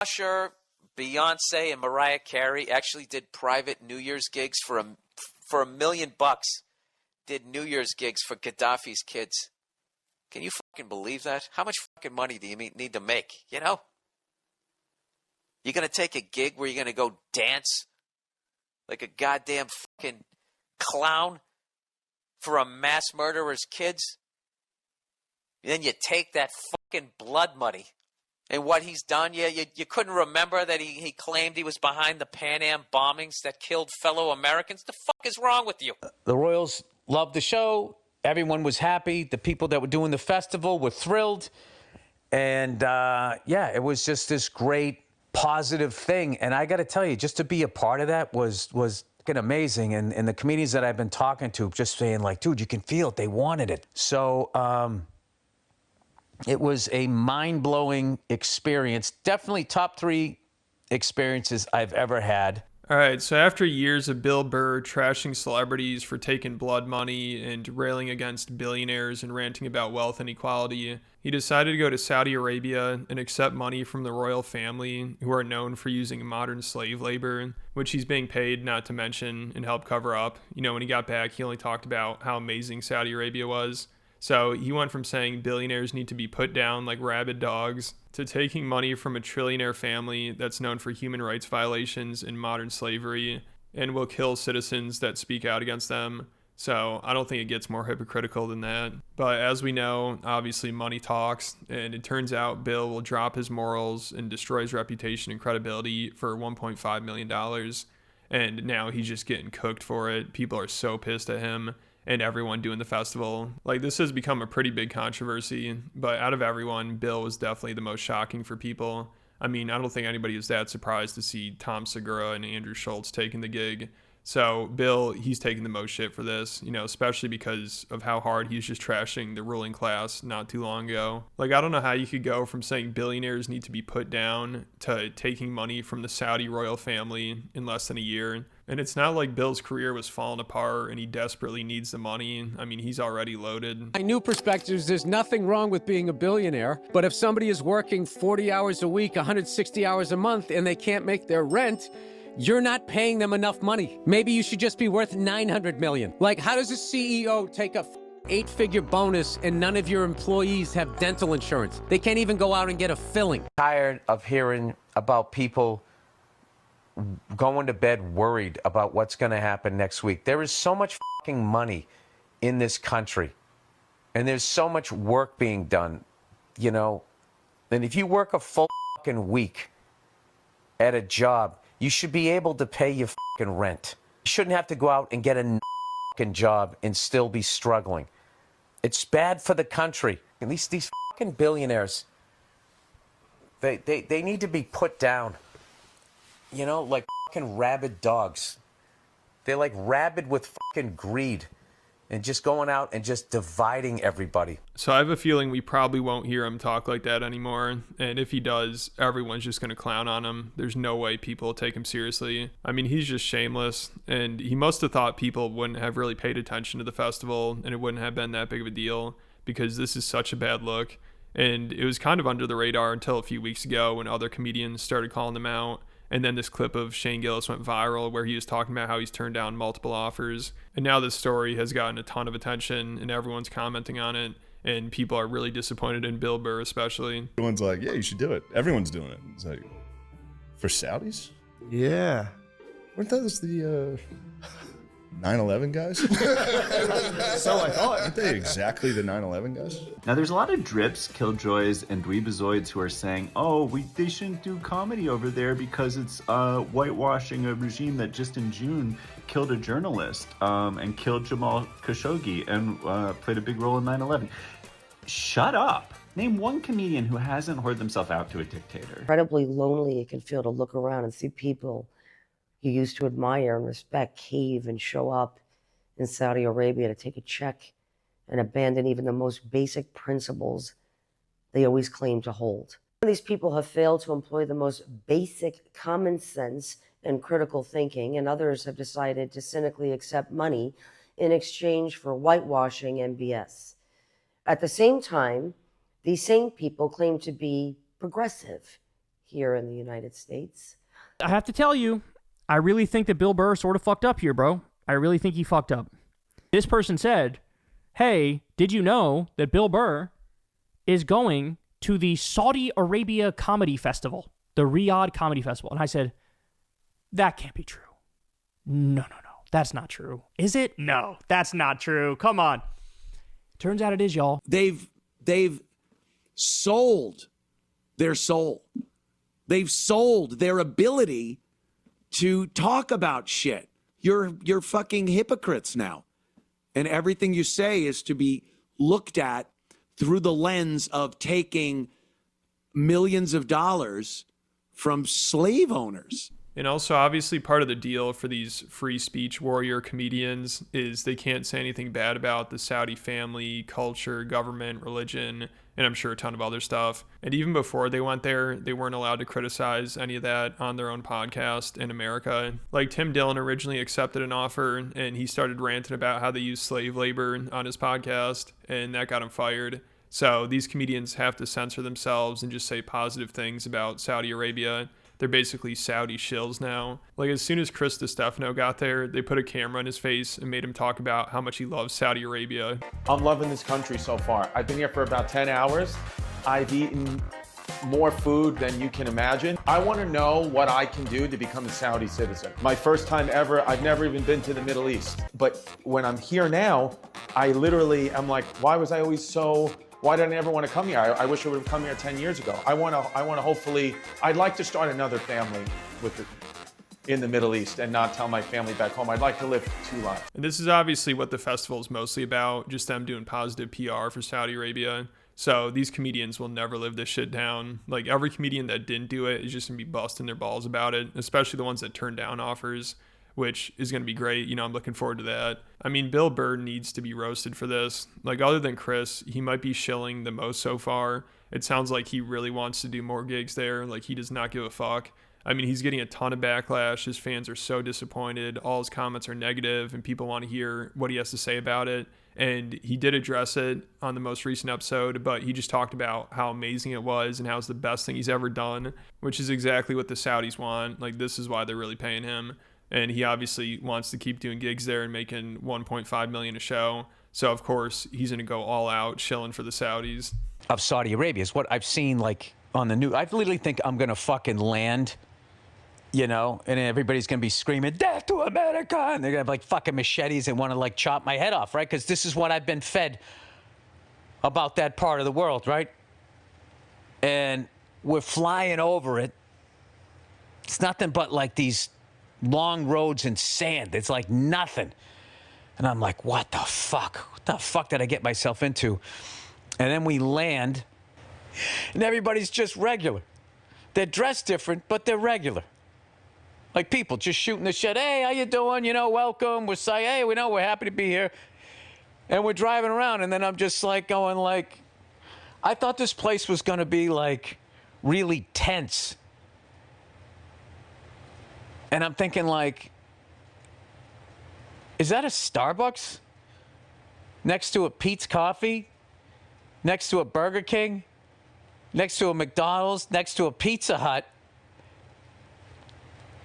Usher, Beyonce, and Mariah Carey actually did private New Year's gigs for $1 million. Did New Year's gigs for Gaddafi's kids. Can you fucking believe that? How much fucking money do you need to make? You know? You're going to take a gig where you're going to go dance like a goddamn fucking clown for a mass murderer's kids? And then you take that fucking blood money and what he's done. You couldn't remember that he claimed he was behind the Pan Am bombings that killed fellow Americans? The fuck is wrong with you? The Royals loved the show. Everyone was happy. The people that were doing the festival were thrilled. And, it was just this great positive thing. And I got to tell you, just to be a part of that was fucking amazing. And the comedians that I've been talking to just saying, like, dude, you can feel it. They wanted it. So it was a mind-blowing experience. Definitely top 3 experiences I've ever had. All right, so after years of Bill Burr trashing celebrities for taking blood money and railing against billionaires and ranting about wealth inequality, he decided to go to Saudi Arabia and accept money from the royal family, who are known for using modern slave labor, which he's being paid not to mention and help cover up. You know, when he got back, he only talked about how amazing Saudi Arabia was. So he went from saying billionaires need to be put down like rabid dogs to taking money from a trillionaire family that's known for human rights violations and modern slavery and will kill citizens that speak out against them. So I don't think it gets more hypocritical than that. But as we know, obviously money talks, and it turns out Bill will drop his morals and destroy his reputation and credibility for $1.5 million. And now he's just getting cooked for it. People are so pissed at him. And everyone doing the festival. Like, this has become a pretty big controversy, but out of everyone, Bill was definitely the most shocking for people. I mean, I don't think anybody was that surprised to see Tom Segura and Andrew Schultz taking the gig. So Bill, he's taking the most shit for this, you know, especially because of how hard he was just trashing the ruling class not too long ago. Like, I don't know how you could go from saying billionaires need to be put down to taking money from the Saudi royal family in less than a year. And it's not like Bill's career was falling apart and he desperately needs the money. I mean, he's already loaded. My new perspective is there's nothing wrong with being a billionaire, but if somebody is working 40 hours a week, 160 hours a month, and they can't make their rent, you're not paying them enough money. Maybe you should just be worth $900 million. Like, how does a CEO take a 8-figure bonus and none of your employees have dental insurance? They can't even go out and get a filling. Tired of hearing about people going to bed worried about what's going to happen next week. There is so much fucking money in this country, and there's so much work being done, you know. And if you work a full fucking week at a job, you should be able to pay your fucking rent. You shouldn't have to go out and get a fucking job and still be struggling. It's bad for the country. At least these fucking billionaires, they need to be put down. You know, like fucking rabid dogs. They're like rabid with fucking greed and just going out and just dividing everybody. So I have a feeling we probably won't hear him talk like that anymore. And if he does, everyone's just going to clown on him. There's no way people will take him seriously. I mean, he's just shameless. And he must have thought people wouldn't have really paid attention to the festival and it wouldn't have been that big of a deal because this is such a bad look. And it was kind of under the radar until a few weeks ago when other comedians started calling them out. And then this clip of Shane Gillis went viral where he was talking about how he's turned down multiple offers. And now this story has gotten a ton of attention and everyone's commenting on it. And people are really disappointed in Bill Burr especially. Everyone's like, yeah, you should do it. Everyone's doing it. It's like, for Saudis? Yeah. Weren't those the 9/11 guys? So I thought. Aren't they exactly the 9/11 guys? Now, there's a lot of drips, killjoys, and dweebazoids who are saying, oh, they shouldn't do comedy over there because it's whitewashing a regime that just in June killed a journalist and killed Jamal Khashoggi and played a big role in 9/11. Shut up. Name one comedian who hasn't whored themselves out to a dictator. Incredibly lonely it can feel to look around and see people you used to admire and respect cave and show up in Saudi Arabia to take a check and abandon even the most basic principles they always claim to hold. These people have failed to employ the most basic common sense and critical thinking, and others have decided to cynically accept money in exchange for whitewashing and BS. At the same time, these same people claim to be progressive, here in the United States. I have to tell you, I really think that Bill Burr sort of fucked up here, bro. I really think he fucked up. This person said, hey, did you know that Bill Burr is going to the Saudi Arabia Comedy Festival, the Riyadh Comedy Festival? And I said, that can't be true. No. That's not true. Is it? No, that's not true. Come on. Turns out it is, y'all. They've sold their soul. They've sold their ability to talk about shit. You're fucking hypocrites now. And everything you say is to be looked at through the lens of taking millions of dollars from slave owners. And also, obviously, part of the deal for these free speech warrior comedians is they can't say anything bad about the Saudi family, culture, government, religion, and I'm sure a ton of other stuff. And even before they went there, they weren't allowed to criticize any of that on their own podcast in America. Like Tim Dillon originally accepted an offer and he started ranting about how they use slave labor on his podcast, and that got him fired. So these comedians have to censor themselves and just say positive things about Saudi Arabia. They're basically Saudi shills now. Like, as soon as Chris DiStefano got there, they put a camera in his face and made him talk about how much he loves Saudi Arabia. I'm loving this country so far. I've been here for about 10 hours. I've eaten more food than you can imagine. I want to know what I can do to become a Saudi citizen. My first time ever. I've never even been to the Middle East. But when I'm here now, I literally am like, why did I never want to come here? I wish I would have come here 10 years ago. I want to hopefully, I'd like to start another family in the Middle East and not tell my family back home. I'd like to live 2 lives. And this is obviously what the festival is mostly about, just them doing positive PR for Saudi Arabia. So these comedians will never live this shit down. Like, every comedian that didn't do it is just going to be busting their balls about it, especially the ones that turned down offers, which is going to be great. You know, I'm looking forward to that. I mean, Bill Burr needs to be roasted for this. Like, other than Chris, he might be shilling the most so far. It sounds like he really wants to do more gigs there. Like, he does not give a fuck. I mean, he's getting a ton of backlash. His fans are so disappointed. All his comments are negative, and people want to hear what he has to say about it. And he did address it on the most recent episode, but he just talked about how amazing it was and how it's the best thing he's ever done, which is exactly what the Saudis want. Like, this is why they're really paying him. And he obviously wants to keep doing gigs there and making $1.5 million a show. So, of course, he's going to go all out shilling for the Saudis. Of Saudi Arabia is what I've seen, like, on the news. I literally think I'm going to fucking land, you know, and everybody's going to be screaming, death to America. And they're going to have, like, fucking machetes and want to, like, chop my head off, right? Because this is what I've been fed about that part of the world, right? And we're flying over it. It's nothing but, like, these long roads and sand. It's like nothing. And I'm like, what the fuck? What the fuck did I get myself into? And then we land, and everybody's just regular. They're dressed different, but they're regular. Like people just shooting the shit. Hey, how you doing? You know, welcome. We're saying, hey, we know we're happy to be here. And we're driving around, and then I'm just like going like, I thought this place was going to be like really tense. And I'm thinking, like, is that a Starbucks? Next to a Pete's Coffee? Next to a Burger King? Next to a McDonald's? Next to a Pizza Hut?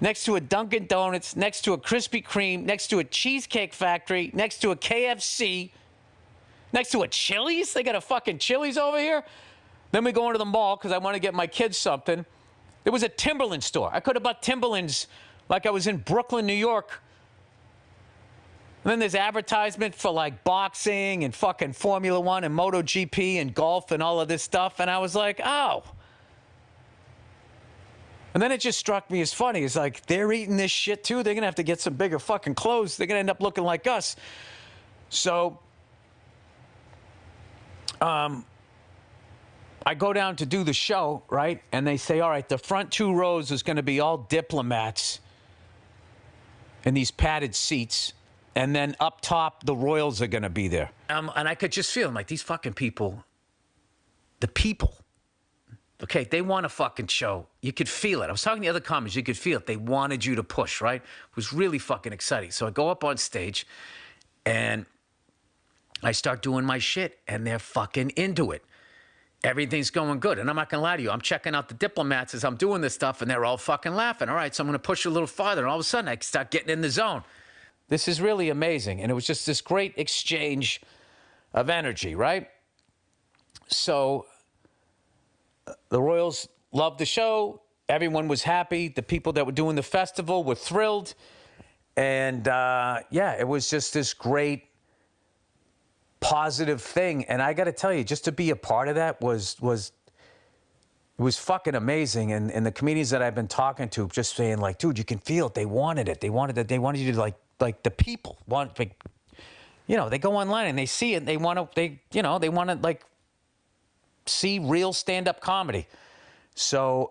Next to a Dunkin' Donuts? Next to a Krispy Kreme? Next to a Cheesecake Factory? Next to a KFC? Next to a Chili's? They got a fucking Chili's over here? Then we go into the mall because I want to get my kids something. There was a Timberland store. I could have bought Timberlands like I was in Brooklyn, New York. And then there's advertisement for like boxing and fucking Formula One and MotoGP and golf and all of this stuff. And I was like, oh. And then it just struck me as funny. It's like, they're eating this shit too. They're going to have to get some bigger fucking clothes. They're going to end up looking like us. So, I go down to do the show, right? And they say, all right, the front 2 rows is going to be all diplomats in these padded seats. And then up top, the royals are going to be there. And I could just feel them, like, these fucking people, the people, okay, they want a fucking show. You could feel it. I was talking to the other comics. You could feel it. They wanted you to push, right? It was really fucking exciting. So I go up on stage, and I start doing my shit, and they're fucking into it. everything's going good. And I'm not going to lie to you. I'm checking out the diplomats as I'm doing this stuff, and they're all fucking laughing. All right, so I'm going to push a little farther, and all of a sudden I start getting in the zone. This is really amazing. And it was just this great exchange of energy, right? So the Royals loved the show. Everyone was happy. The people that were doing the festival were thrilled. And, yeah, it was just this great positive thing. And I got to tell you, just to be a part of that was fucking amazing. And the comedians that I've been talking to just saying, like, dude, you can feel it. They wanted it. They wanted it. They wanted you to, like the people want, like, you know, they go online and they see it. And they want to, like, see real stand-up comedy. So,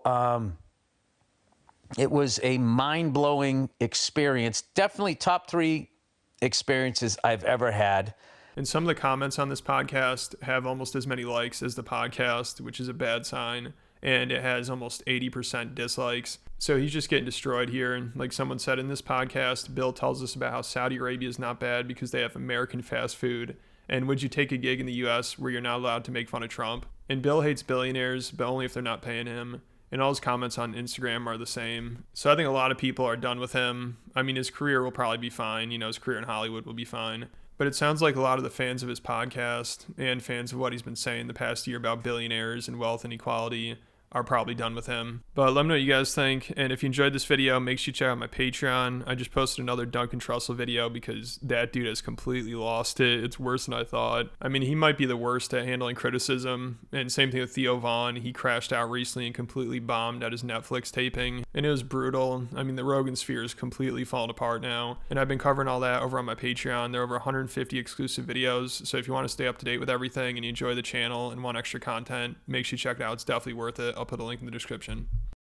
it was a mind-blowing experience. Definitely top 3 experiences I've ever had. And some of the comments on this podcast have almost as many likes as the podcast, which is a bad sign. And it has almost 80% dislikes. So he's just getting destroyed here. And like someone said in this podcast, Bill tells us about how Saudi Arabia is not bad because they have American fast food. And would you take a gig in the U.S. where you're not allowed to make fun of Trump? And Bill hates billionaires, but only if they're not paying him. And all his comments on Instagram are the same. So I think a lot of people are done with him. I mean, his career will probably be fine. You know, his career in Hollywood will be fine. But it sounds like a lot of the fans of his podcast and fans of what he's been saying the past year about billionaires and wealth inequality are probably done with him. But let me know what you guys think. And if you enjoyed this video, make sure you check out my Patreon. I just posted another Duncan Trussell video because that dude has completely lost it. It's worse than I thought. I mean, he might be the worst at handling criticism. And same thing with Theo Vaughn. He crashed out recently and completely bombed at his Netflix taping. And it was brutal. I mean, the Rogan sphere is completely falling apart now. And I've been covering all that over on my Patreon. There are over 150 exclusive videos. So if you want to stay up to date with everything and you enjoy the channel and want extra content, make sure you check it out. It's definitely worth it. I'll put a link in the description.